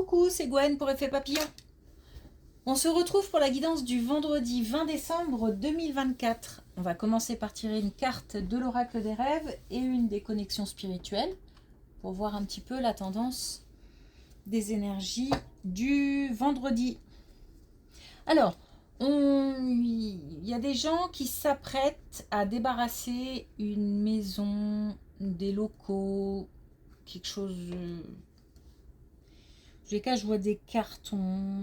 Coucou, c'est Gwen pour Effet Papillon. On se retrouve pour la guidance du vendredi 20 décembre 2024. On va commencer par tirer une carte de l'oracle des rêves et une des connexions spirituelles pour voir un petit peu la tendance des énergies du vendredi. Alors, il y a des gens qui s'apprêtent à débarrasser une maison, des locaux, quelque chose... je vois des cartons,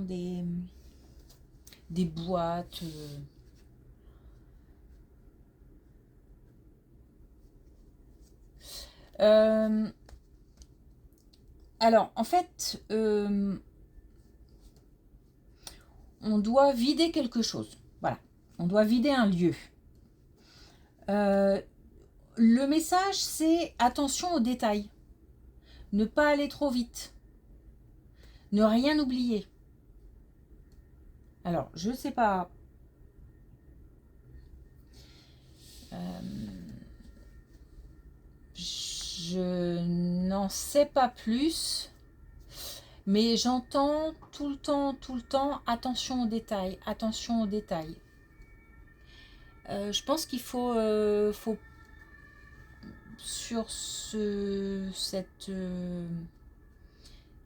des boîtes. Alors, en fait, on doit vider quelque chose. Voilà, on doit vider un lieu. Le message, c'est attention aux détails. Ne pas aller trop vite. Ne rien oublier. Alors, je ne sais pas. Je n'en sais pas plus. Mais j'entends tout le temps, attention aux détails, attention aux détails. Je pense qu'il faut sur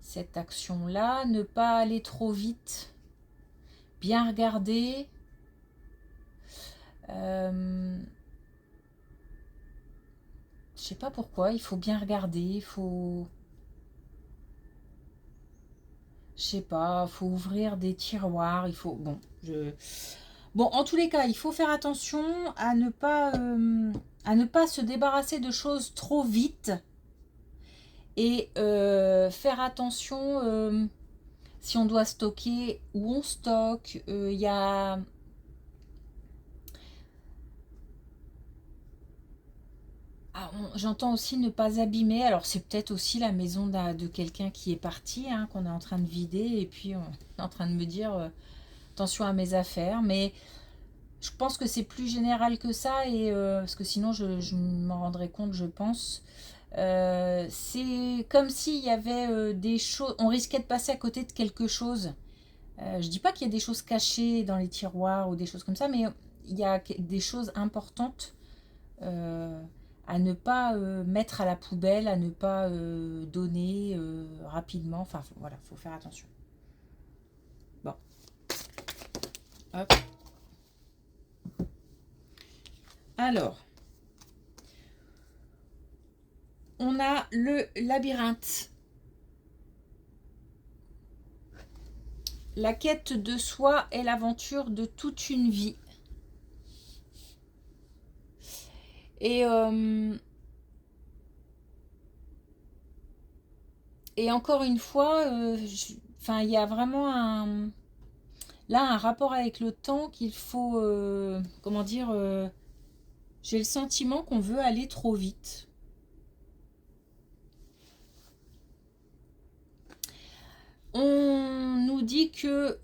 cette action-là, ne pas aller trop vite, bien regarder. Je sais pas pourquoi, il faut bien regarder, il faut... Je sais pas, faut ouvrir des tiroirs, il faut... Bon, en tous les cas, il faut faire attention à ne pas se débarrasser de choses trop vite et faire attention si on doit stocker, où on stocke. Il y a... J'entends aussi ne pas abîmer. Alors c'est peut-être aussi la maison de quelqu'un qui est parti, hein, qu'on est en train de vider, et puis on est en train de me dire attention à mes affaires. Mais je pense que c'est plus général que ça, et parce que sinon je m'en rendrais compte, je pense. C'est comme s'il y avait des choses, on risquait de passer à côté de quelque chose. Je dis pas qu'il y a des choses cachées dans les tiroirs ou des choses comme ça, mais il y a des choses importantes à ne pas mettre à la poubelle, à ne pas donner rapidement. Enfin voilà, faut faire attention. Bon, hop. Alors, on a le labyrinthe. La quête de soi est l'aventure de toute une vie. Et encore une fois, il y a vraiment un rapport avec le temps qu'il faut, comment dire, j'ai le sentiment qu'on veut aller trop vite. On nous dit que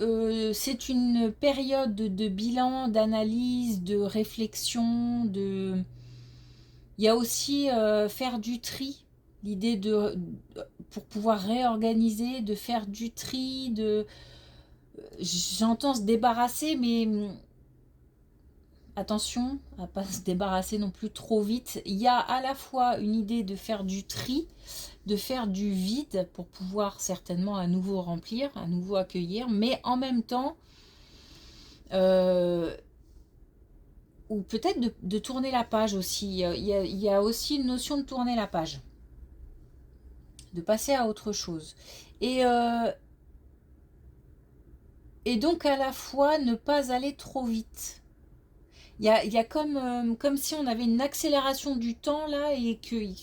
c'est une période de bilan, d'analyse, de réflexion, il y a aussi faire du tri, l'idée pour pouvoir réorganiser, de faire du tri, j'entends se débarrasser, mais attention à pas se débarrasser non plus trop vite. Il y a à la fois une idée de faire du tri, de faire du vide pour pouvoir certainement à nouveau remplir, à nouveau accueillir, mais en même temps, ou peut-être de tourner la page aussi. Il y a aussi une notion de tourner la page, de passer à autre chose. Et donc à la fois ne pas aller trop vite. Il y a comme si on avait une accélération du temps là et qu'il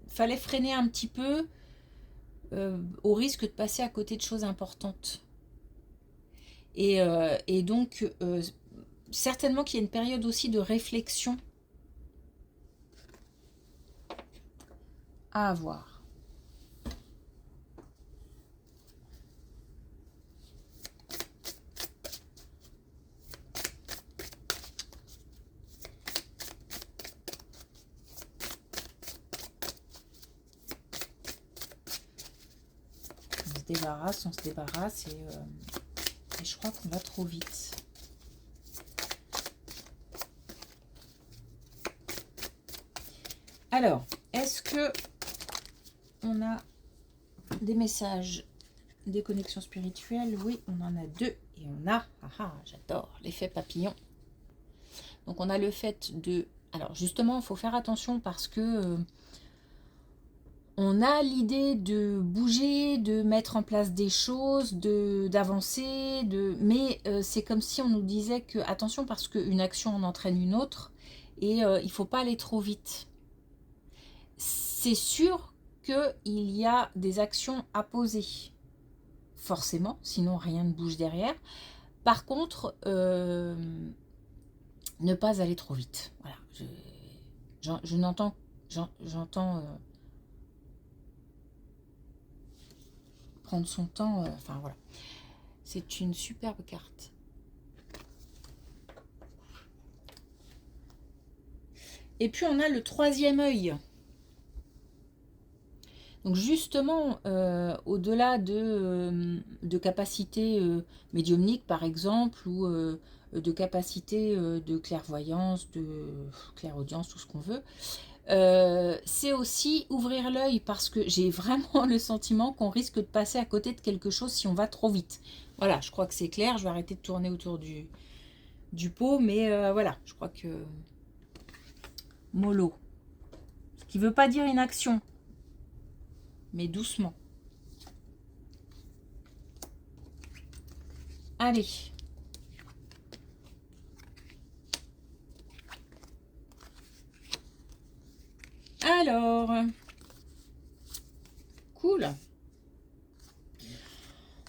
fallait freiner un petit peu au risque de passer à côté de choses importantes. Et donc, certainement qu'il y a une période aussi de réflexion à avoir. on se débarrasse et je crois qu'on va trop vite. Alors, est-ce que on a des messages, des connexions spirituelles? Oui, on en a deux. Et on a, j'adore, l'effet papillon. Donc on a le fait de... Alors justement, il faut faire attention parce que on a l'idée de bouger, de mettre en place des choses, d'avancer, mais c'est comme si on nous disait que, attention, parce qu'une action en entraîne une autre, et il ne faut pas aller trop vite. C'est sûr qu'il y a des actions à poser, forcément, sinon rien ne bouge derrière. Par contre, ne pas aller trop vite. Voilà, j'entends prendre son temps, enfin voilà. C'est une superbe carte. Et puis on a le troisième œil. Donc justement, au-delà de capacités médiumniques par exemple, ou de capacités de clairvoyance, de clairaudience, tout ce qu'on veut, c'est aussi ouvrir l'œil, parce que j'ai vraiment le sentiment qu'on risque de passer à côté de quelque chose si on va trop vite. Voilà, je crois que c'est clair, je vais arrêter de tourner autour du pot, mais voilà, je crois que... Mollo. Ce qui ne veut pas dire inaction, mais doucement. Allez. Alors. Cool.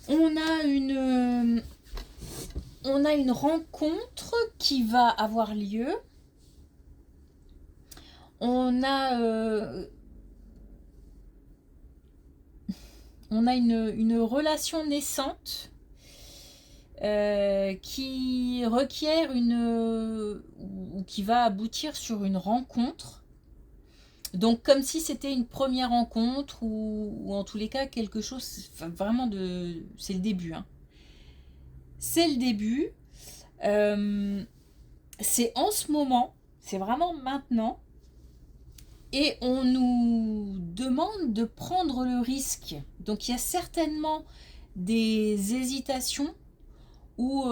On a une rencontre qui va avoir lieu. On a une relation naissante qui requiert ou qui va aboutir sur une rencontre. Donc comme si c'était une première rencontre, ou en tous les cas quelque chose, enfin, vraiment c'est le début. Hein. C'est le début. C'est en ce moment, c'est vraiment maintenant. Et on nous demande de prendre le risque. Donc il y a certainement des hésitations où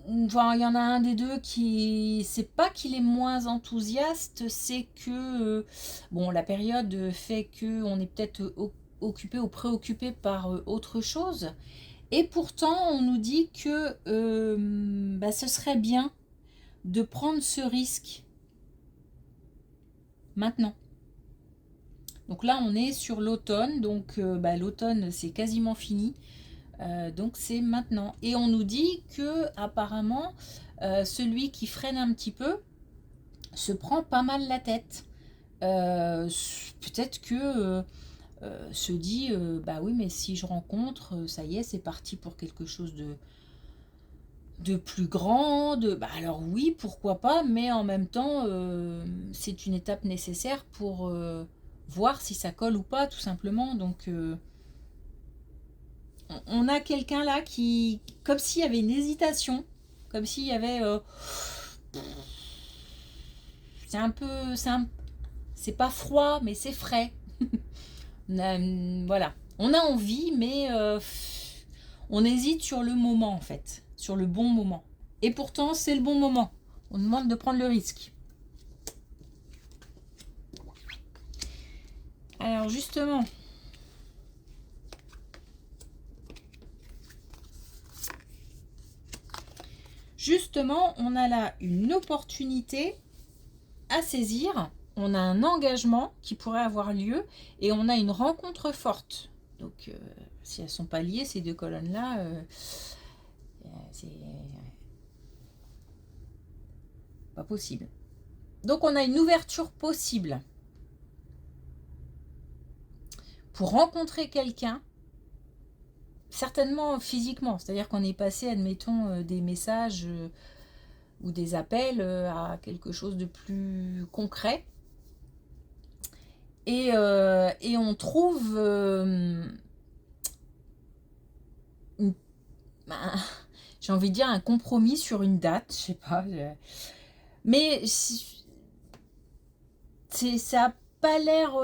enfin, il y en a un des deux qui, c'est pas qu'il est moins enthousiaste, c'est que bon, la période fait que on est peut-être occupé ou préoccupé par autre chose. Et pourtant, on nous dit que ce serait bien de prendre ce risque maintenant. Donc là, on est sur l'automne, donc l'automne, c'est quasiment fini. Donc c'est maintenant. Et on nous dit que apparemment, celui qui freine un petit peu se prend pas mal la tête. Peut-être que se dit, bah oui, mais si je rencontre, ça y est, c'est parti pour quelque chose de plus grand. Alors oui, pourquoi pas, mais en même temps, c'est une étape nécessaire pour voir si ça colle ou pas, tout simplement. Donc on a quelqu'un là qui, comme s'il y avait une hésitation, comme s'il y avait... c'est pas froid, mais c'est frais. Voilà. On a envie, mais on hésite sur le moment, en fait. Sur le bon moment. Et pourtant, c'est le bon moment. On demande de prendre le risque. Alors, justement... Justement, on a là une opportunité à saisir. On a un engagement qui pourrait avoir lieu et on a une rencontre forte. Donc, si elles ne sont pas liées, ces deux colonnes-là, c'est pas possible. Donc, on a une ouverture possible pour rencontrer quelqu'un, certainement physiquement. C'est-à-dire qu'on est passé, admettons, des messages ou des appels à quelque chose de plus concret. Et on trouve une- un- j'ai envie de dire un compromis sur une date, je sais pas. Mais ça a pas l'air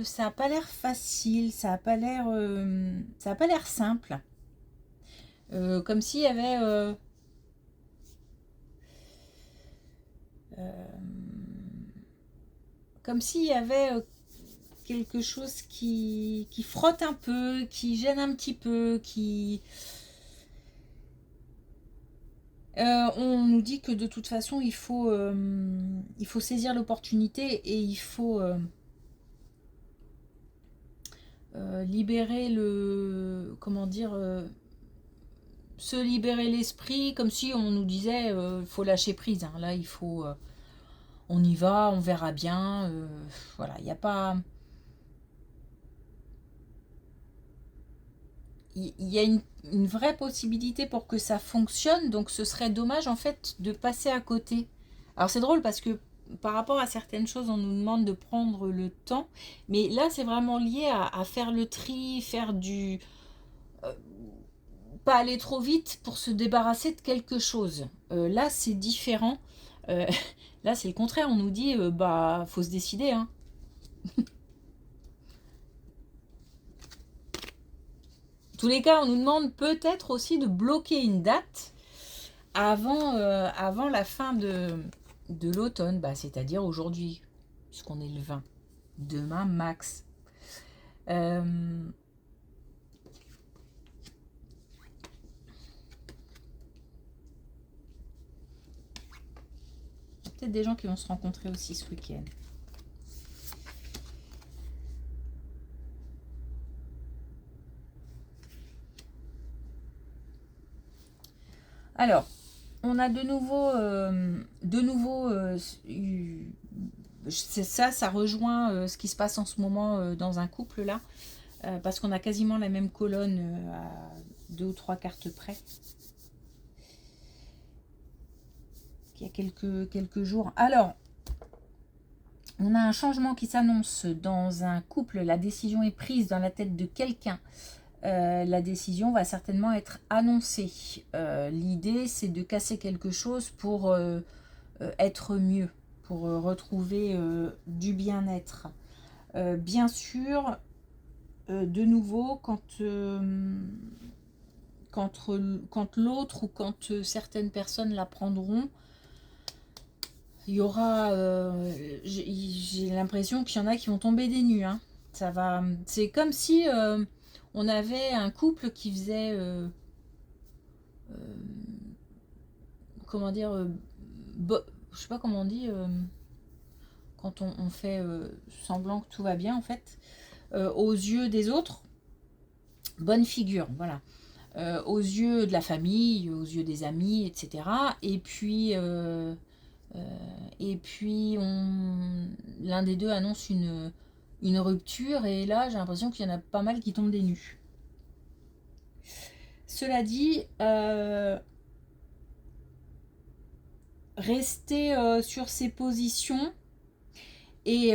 ça a pas l'air facile, ça a pas l'air simple. Comme s'il y avait euh, comme s'il y avait quelque chose qui frotte un peu, qui gêne un petit peu, on nous dit que de toute façon il faut saisir l'opportunité et il faut libérer le, comment dire, se libérer l'esprit, comme si on nous disait faut lâcher prise, hein. Là il faut on y va, on verra bien, voilà, il n'y a pas, il y a une vraie possibilité pour que ça fonctionne, donc ce serait dommage en fait de passer à côté. Alors c'est drôle parce que par rapport à certaines choses, on nous demande de prendre le temps, mais là c'est vraiment lié à faire le tri, faire du... pas aller trop vite pour se débarrasser de quelque chose. Là c'est différent. Euh, Là c'est le contraire, on nous dit bah faut se décider, hein. En tous les cas, on nous demande peut-être aussi de bloquer une date avant la fin de l'automne, bah, c'est-à-dire aujourd'hui, puisqu'on est le 20. Demain, max. Euh, Peut-être des gens qui vont se rencontrer aussi ce week-end. Alors, on a c'est ça, ça rejoint ce qui se passe en ce moment dans un couple là, parce qu'on a quasiment la même colonne à 2 ou 3 cartes près. Il y a quelques jours. Alors, on a un changement qui s'annonce dans un couple. La décision est prise dans la tête de quelqu'un. La décision va certainement être annoncée. L'idée, c'est de casser quelque chose pour être mieux, pour retrouver du bien-être. Bien sûr, de nouveau, quand l'autre ou quand certaines personnes la prendront, il y aura, j'ai l'impression qu'il y en a qui vont tomber des nues, hein. Ça va, c'est comme si on avait un couple qui faisait, euh, comment dire, je sais pas comment on dit, quand on fait semblant que tout va bien en fait, aux yeux des autres, bonne figure, voilà. Aux yeux de la famille, aux yeux des amis, etc. Et puis, l'un des deux annonce une rupture, et là, j'ai l'impression qu'il y en a pas mal qui tombent des nues. Cela dit, rester sur ses positions, et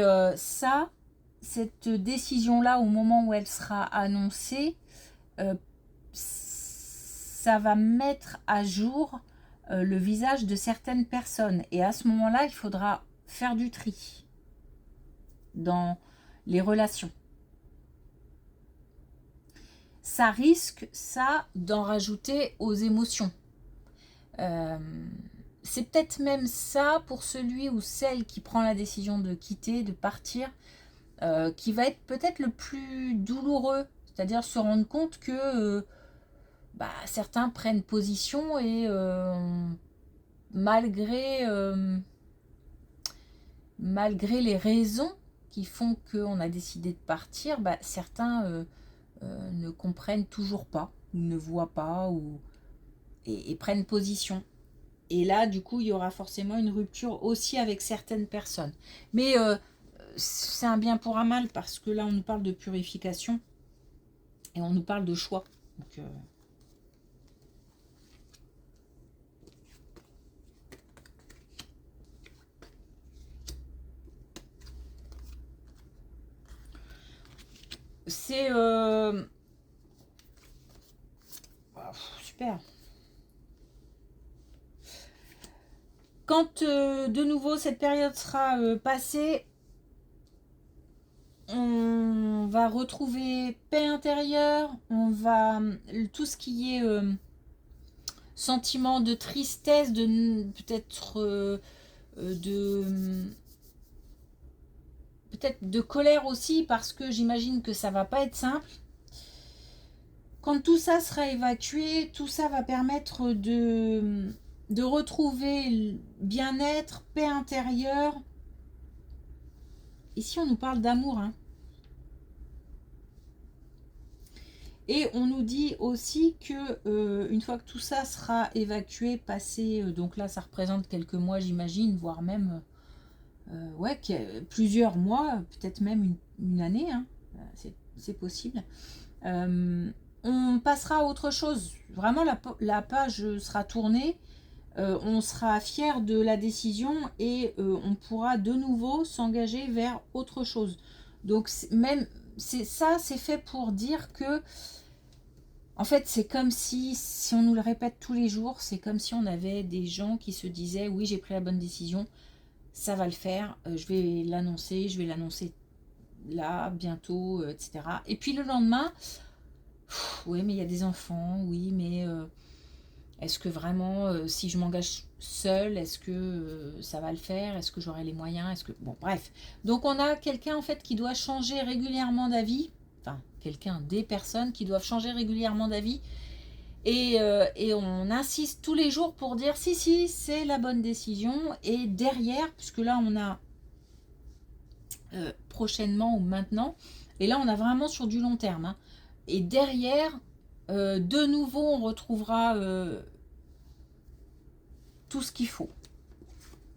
cette décision-là, au moment où elle sera annoncée, euh, ça va mettre à jour le visage de certaines personnes. Et à ce moment-là, il faudra faire du tri dans les relations. Ça risque, ça, d'en rajouter aux émotions. Euh, c'est peut-être même ça pour celui ou celle qui prend la décision de quitter, de partir, qui va être peut-être le plus douloureux. C'est-à-dire se rendre compte que certains prennent position et malgré les raisons qui font qu'on a décidé de partir, certains ne comprennent toujours pas, ou ne voient pas, et prennent position. Et là, du coup, il y aura forcément une rupture aussi avec certaines personnes. Mais c'est un bien pour un mal, parce que là, on nous parle de purification et on nous parle de choix. Donc, c'est super. Quand de nouveau cette période sera passée, on va retrouver paix intérieure, on va tout ce qui est sentiment de tristesse, de peut-être de colère aussi, parce que j'imagine que ça va pas être simple. Quand tout ça sera évacué, tout ça va permettre de retrouver bien-être, paix intérieure. Ici, on nous parle d'amour, hein. Et on nous dit aussi que une fois que tout ça sera évacué, passé, donc là, ça représente quelques mois, j'imagine, voire même ouais, plusieurs mois, peut-être même une année, hein. C'est possible. On passera à autre chose. Vraiment, la page sera tournée. On sera fier de la décision et on pourra de nouveau s'engager vers autre chose. Donc même c'est fait pour dire que en fait c'est comme si on nous le répète tous les jours, c'est comme si on avait des gens qui se disaient oui, j'ai pris la bonne décision, ça va le faire, je vais l'annoncer là bientôt, etc. Et puis le lendemain, oui mais il y a des enfants, oui mais est-ce que vraiment, si je m'engage seule, est-ce que ça va le faire? Est-ce que j'aurai les moyens? Est-ce que... Bon, bref. Donc, on a quelqu'un, en fait, qui doit changer régulièrement d'avis. Enfin, des personnes qui doivent changer régulièrement d'avis. Et on insiste tous les jours pour dire, si, c'est la bonne décision. Et derrière, puisque là, on a prochainement ou maintenant, et là, on a vraiment sur du long terme, hein. Et derrière, de nouveau, on retrouvera... tout ce qu'il faut,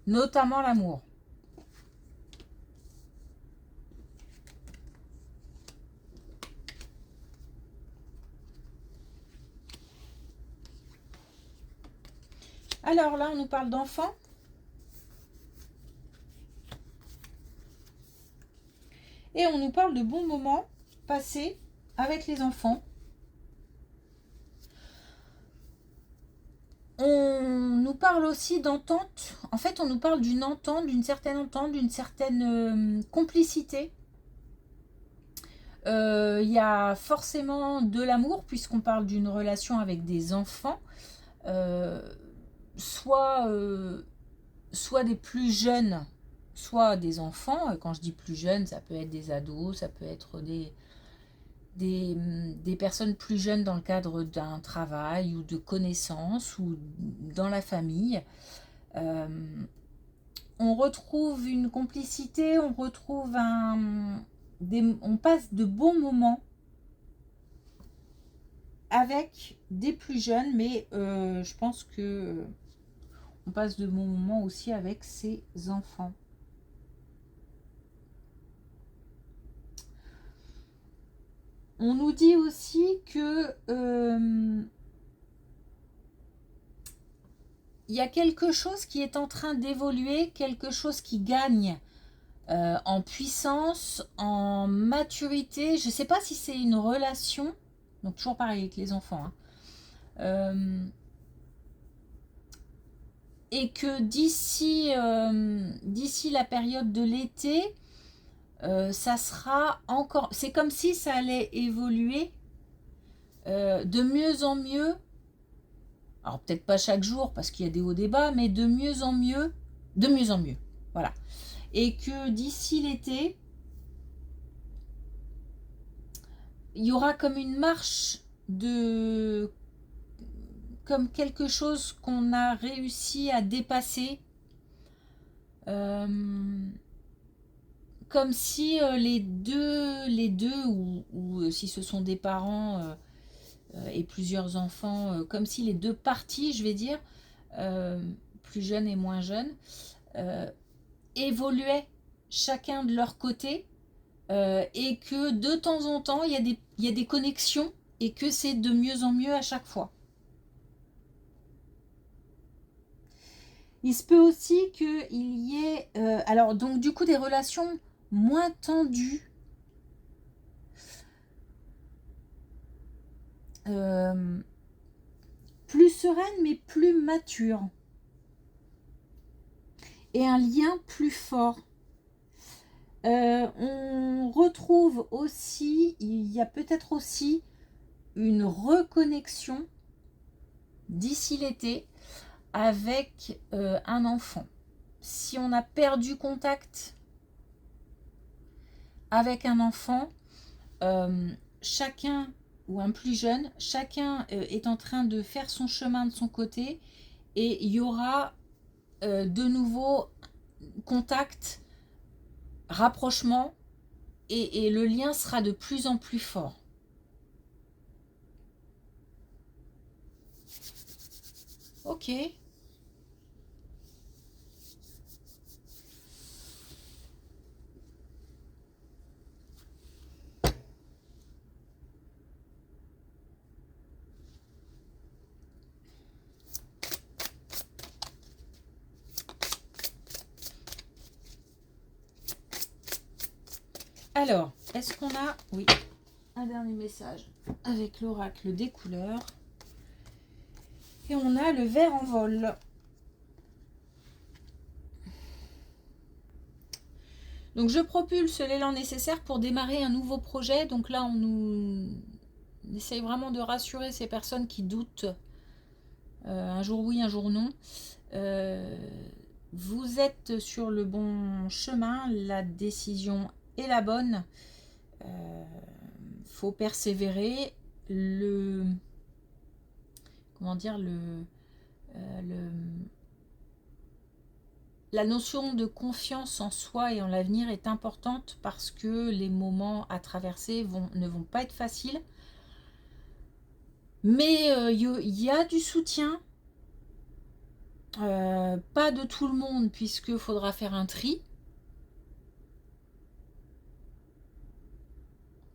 notamment l'amour. Alors là, on nous parle d'enfants. Et on nous parle de bons moments passés avec les enfants. On nous parle aussi d'entente. En fait, on nous parle d'une entente, d'une certaine complicité. Il y a forcément de l'amour, puisqu'on parle d'une relation avec des enfants. Soit des plus jeunes, soit des enfants. Quand je dis plus jeunes, ça peut être des ados, ça peut être des personnes plus jeunes dans le cadre d'un travail ou de connaissances ou dans la famille. On retrouve une complicité, on retrouve on passe de bons moments avec des plus jeunes, mais je pense que on passe de bons moments aussi avec ses enfants. On nous dit aussi que il y a quelque chose qui est en train d'évoluer, quelque chose qui gagne en puissance, en maturité. Je ne sais pas si c'est une relation, donc toujours pareil avec les enfants, hein. Et que d'ici la période de l'été, ça sera encore... C'est comme si ça allait évoluer de mieux en mieux. Alors peut-être pas chaque jour parce qu'il y a des hauts et des bas, mais de mieux en mieux. De mieux en mieux. Voilà. Et que d'ici l'été, il y aura comme une marche de... comme quelque chose qu'on a réussi à dépasser. Comme si les deux ou si ce sont des parents et plusieurs enfants, comme si les deux parties, je vais dire, plus jeunes et moins jeunes, évoluaient chacun de leur côté et que de temps en temps, il y a des connexions et que c'est de mieux en mieux à chaque fois. Il se peut aussi qu'il y ait, alors donc du coup des relations moins tendues, plus sereine mais plus mature. Et un lien plus fort. On retrouve aussi, il y a peut-être aussi une reconnexion d'ici l'été avec un enfant. Si on a perdu contact avec un enfant, chacun ou un plus jeune, chacun est en train de faire son chemin de son côté et il y aura de nouveau contact, rapprochement et le lien sera de plus en plus fort. Ok. Alors, est-ce qu'on a... Oui, un dernier message avec l'oracle des couleurs. Et on a le ver en vol. Donc, je propulse l'élan nécessaire pour démarrer un nouveau projet. Donc là, on essaye vraiment de rassurer ces personnes qui doutent. Un jour oui, un jour non. Vous êtes sur le bon chemin. La décision est la bonne. Faut persévérer. La notion de confiance en soi et en l'avenir est importante parce que les moments à traverser ne vont pas être faciles. Mais il y a du soutien. Pas de tout le monde puisque faudra faire un tri.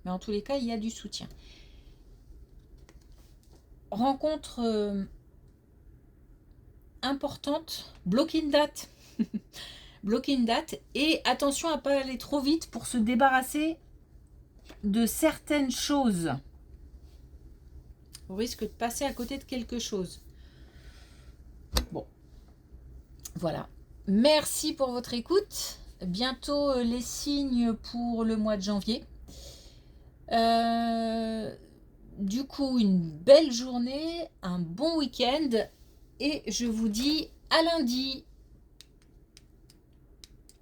Mais en tous les cas, il y a du soutien. Rencontre importante, bloquer une date. Bloquer une date et attention à ne pas aller trop vite pour se débarrasser de certaines choses. On risque de passer à côté de quelque chose. Bon, voilà. Merci pour votre écoute. Bientôt les signes pour le mois de janvier. Du coup, une belle journée, un bon week-end et je vous dis à lundi.